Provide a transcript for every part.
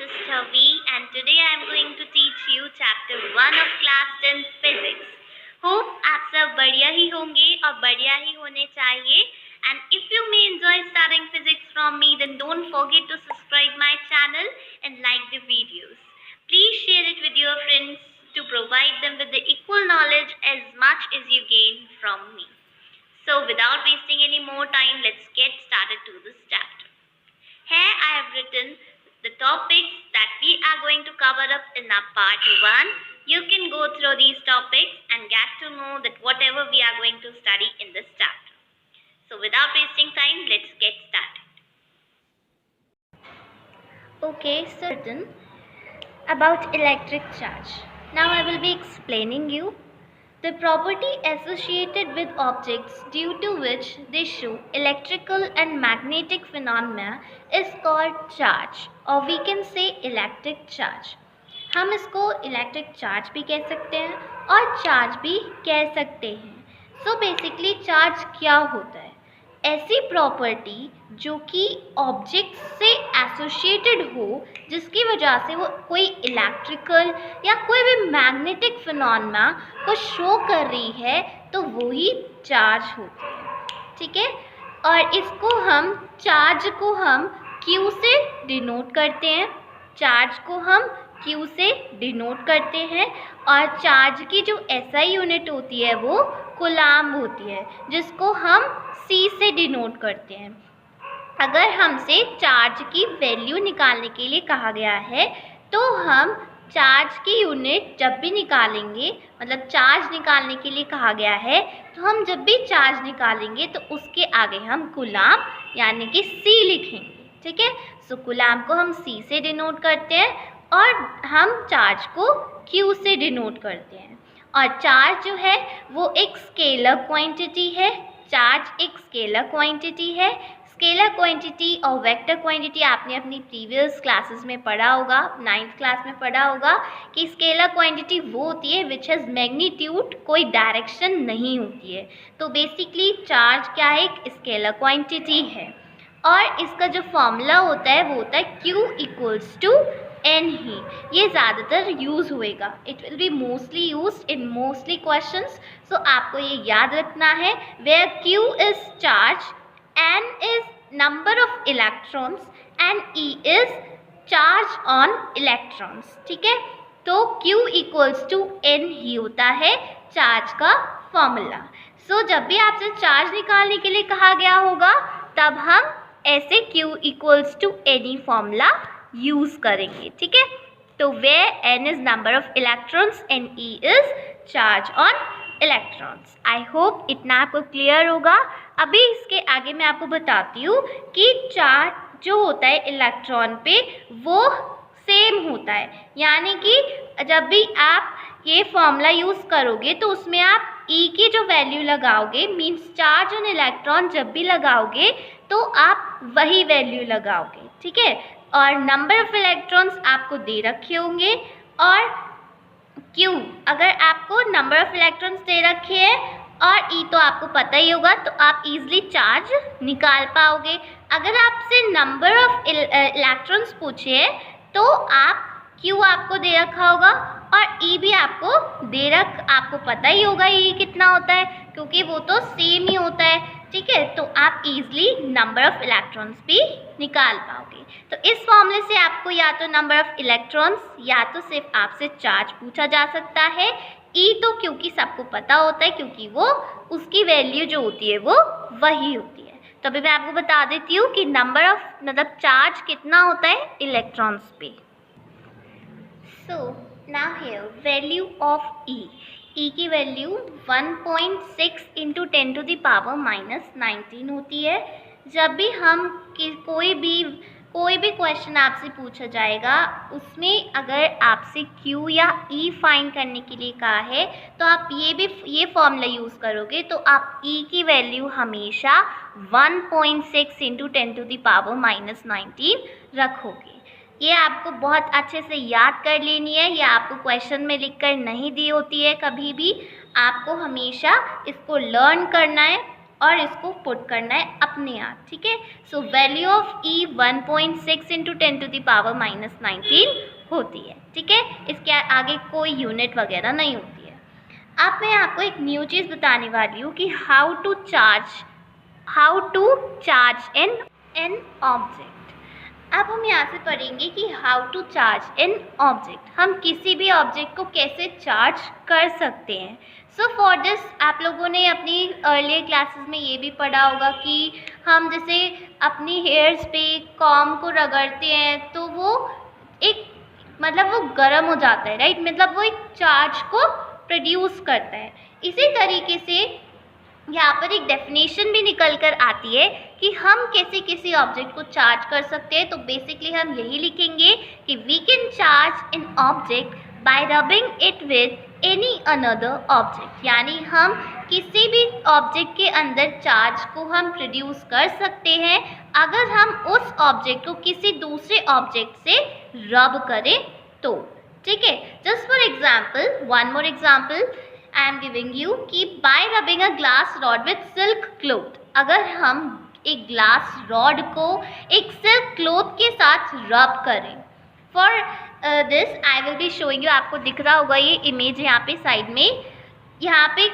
sister V and today I am going to teach you chapter 1 of class 10 physics. Hope आप सब बढ़िया ही होंगे और बढ़िया ही होने चाहिए. And if you may enjoy studying physics from me, then don't forget to subscribe my channel and like the videos. Please share it with your friends to provide them with the equal knowledge as much as you gain from me. So without wasting any more time, let's get started to this chapter. Here I have written the topics that we are going to cover up in our part 1. You can go through these topics and get to know that whatever we are going to study in this chapter. So without wasting time, let's get started. Okay, certain about electric charge. Now I will be explaining you the property associated with objects due to which they show electrical and magnetic phenomena is called charge, or we can say electric charge. हम इसको electric charge भी कह सकते हैं और charge भी कह सकते हैं. सो बेसिकली चार्ज क्या होता है? ऐसी प्रॉपर्टी जो कि ऑब्जेक्ट से एसोसिएटेड हो, जिसकी वजह से वो कोई इलेक्ट्रिकल या कोई भी मैग्नेटिक फिनोमेना को शो कर रही है, तो वो ही चार्ज होती है. ठीक है. और इसको हम चार्ज को हम Q से डिनोट करते हैं. चार्ज को हम Q से डिनोट करते हैं और चार्ज की जो SI यूनिट होती है वो कूलाम्ब होती है, जिसको हम C से डिनोट करते हैं. अगर हमसे चार्ज की वैल्यू निकालने के लिए कहा गया है, तो हम चार्ज की यूनिट जब भी निकालेंगे, मतलब चार्ज निकालने के लिए कहा गया है, तो हम जब भी चार्ज निकालेंगे तो उसके आगे हम कूलाम्ब यानी कि C लिखेंगे. ठीक है. सो कूलाम्ब को हम C से डिनोट करते हैं और हम चार्ज को Q से डिनोट करते हैं. और चार्ज जो है वो एक स्केलर क्वांटिटी है. चार्ज एक स्केलर क्वांटिटी है. स्केलर क्वांटिटी और वेक्टर क्वांटिटी आपने अपनी प्रीवियस क्लासेस में पढ़ा होगा, 9th क्लास में पढ़ा होगा कि स्केलर क्वांटिटी वो होती है विच हैज़ मैग्नीट्यूड, कोई डायरेक्शन नहीं होती है. तो बेसिकली चार्ज क्या है? एक स्केलर क्वांटिटी है. और इसका जो फॉर्मूला होता है वो होता है Q इक्वल्स टू N ही. ये ज़्यादातर यूज़ होएगा. It will be mostly used in mostly questions. So आपको ये याद रखना है. Where Q is charge, N is number of electrons and E is charge on electrons. ठीक है. तो Q इक्वल्स टू N ही होता है चार्ज का फॉर्मूला. सो जब भी आपसे चार्ज निकालने के लिए कहा गया होगा, तब हम ऐसे Q equals to any formula use करेंगे. ठीक है. तो where N is number of electrons and E is charge on electrons. I hope इतना आपको क्लियर होगा. अभी इसके आगे मैं आपको बताती हूँ कि चार्ज जो होता है इलेक्ट्रॉन पे वो सेम होता है. यानी कि जब भी आप ये फॉर्मूला यूज़ करोगे तो उसमें आप E की जो वैल्यू लगाओगे, मीन्स चार्ज ऑन इलेक्ट्रॉन जब भी लगाओगे तो आप वही वैल्यू लगाओगे. ठीक है. और नंबर ऑफ इलेक्ट्रॉन्स आपको दे रखे होंगे और Q, अगर आपको नंबर ऑफ इलेक्ट्रॉन्स दे रखे हैं और E तो आपको पता ही होगा, तो आप इजीली चार्ज निकाल पाओगे. अगर आपसे नंबर ऑफ इलेक्ट्रॉन्स पूछे तो आप Q आपको दे रखा होगा और E भी आपको पता ही होगा E कितना होता है, क्योंकि वो तो सेम ही होता है. ठीक है. तो आप इजीली नंबर ऑफ इलेक्ट्रॉन्स भी निकाल पाओगे. तो इस फॉर्मूले से आपको या तो नंबर ऑफ इलेक्ट्रॉन्स या तो सिर्फ आपसे चार्ज पूछा जा सकता है. E तो क्योंकि सबको पता होता है, क्योंकि वो उसकी वैल्यू जो होती है वो वही होती है. तो अभी मैं आपको बता देती हूँ कि नंबर ऑफ मतलब चार्ज कितना होता है इलेक्ट्रॉन्स पे. So now here value of E. E की value 1.6 into 10 to the power -19 होती है. जब भी हम कोई भी क्वेश्चन आपसे पूछा जाएगा, उसमें अगर आपसे Q या E फाइंड करने के लिए कहा है, तो आप ये फॉर्मूला यूज़ करोगे, तो आप E की वैल्यू हमेशा 1.6 इंटू 10 टू द पावर -19 रखोगे. ये आपको बहुत अच्छे से याद कर लेनी है. ये आपको क्वेश्चन में लिखकर नहीं दी होती है कभी भी. आपको हमेशा इसको लर्न करना है और इसको पुट करना है अपने आप, ठीक है। So value of E 1.6 into 10⁻⁻19 होती है, ठीक है। इसके आगे कोई यूनिट वगैरह नहीं होती है। अब मैं आपको एक न्यू चीज़ बताने वाली हूँ कि how to charge an object. अब हम यहाँ से पढ़ेंगे कि how to charge an object, हम किसी भी ऑब्जेक्ट को कैसे चार्ज कर सकते हैं। सो फॉर दिस आप लोगों ने अपनी अर्लियर क्लासेस में ये भी पढ़ा होगा कि हम जैसे अपनी हेयर्स पे कॉम को रगड़ते हैं तो वो एक मतलब वो गर्म हो जाता है, राइट, मतलब वो एक चार्ज को प्रोड्यूस करता है। इसी तरीके से यहाँ पर एक डेफिनेशन भी निकल कर आती है कि हम कैसे किसी ऑब्जेक्ट को चार्ज कर सकते हैं। तो बेसिकली हम यही लिखेंगे कि we can charge an object by rubbing it with any another object, यानी हम किसी भी ऑब्जेक्ट के अंदर चार्ज को हम प्रोड्यूस कर सकते हैं अगर हम उस ऑब्जेक्ट को किसी दूसरे ऑब्जेक्ट से रब करें तो, ठीक है। Just for example, one more example I am giving you कि by rubbing a glass rod with silk cloth, अगर हम एक ग्लास रॉड को एक सिल्क क्लॉथ के साथ रब करें। For this I will be showing you, आपको दिख रहा होगा ये इमेज यहाँ पे साइड में। यहाँ पे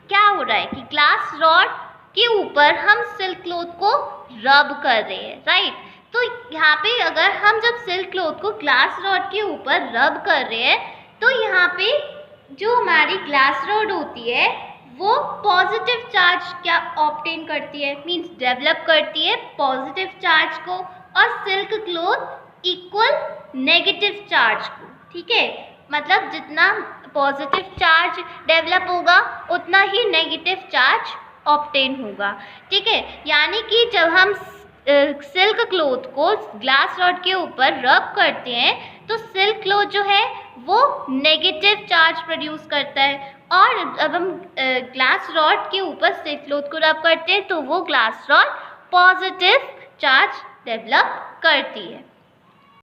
क्या हो रहा है कि ग्लास रॉड के ऊपर हम सिल्क क्लॉथ को रब कर रहे हैं, राइट। तो यहाँ पे अगर हम जब सिल्क क्लॉथ को ग्लास रॉड के ऊपर रब कर रहे हैं तो यहाँ पे जो हमारी ग्लास रॉड होती है वो पॉजिटिव चार्ज क्या ऑब्टेन करती है, मींस डेवलप करती है पॉजिटिव चार्ज को, और silk cloth equal negative charge को, ठीक है। मतलब जितना पॉजिटिव चार्ज डेवलप होगा उतना ही नेगेटिव चार्ज ऑब्टेन होगा, ठीक है। यानी कि जब हम सिल्क क्लॉथ को ग्लास रॉड के ऊपर रब करते हैं तो सिल्क क्लॉथ जो है वो नेगेटिव चार्ज प्रोड्यूस करता है, और जब हम ग्लास रॉड के ऊपर सिल्क क्लॉथ को रब करते हैं तो वो glass rod positive charge develop करती है।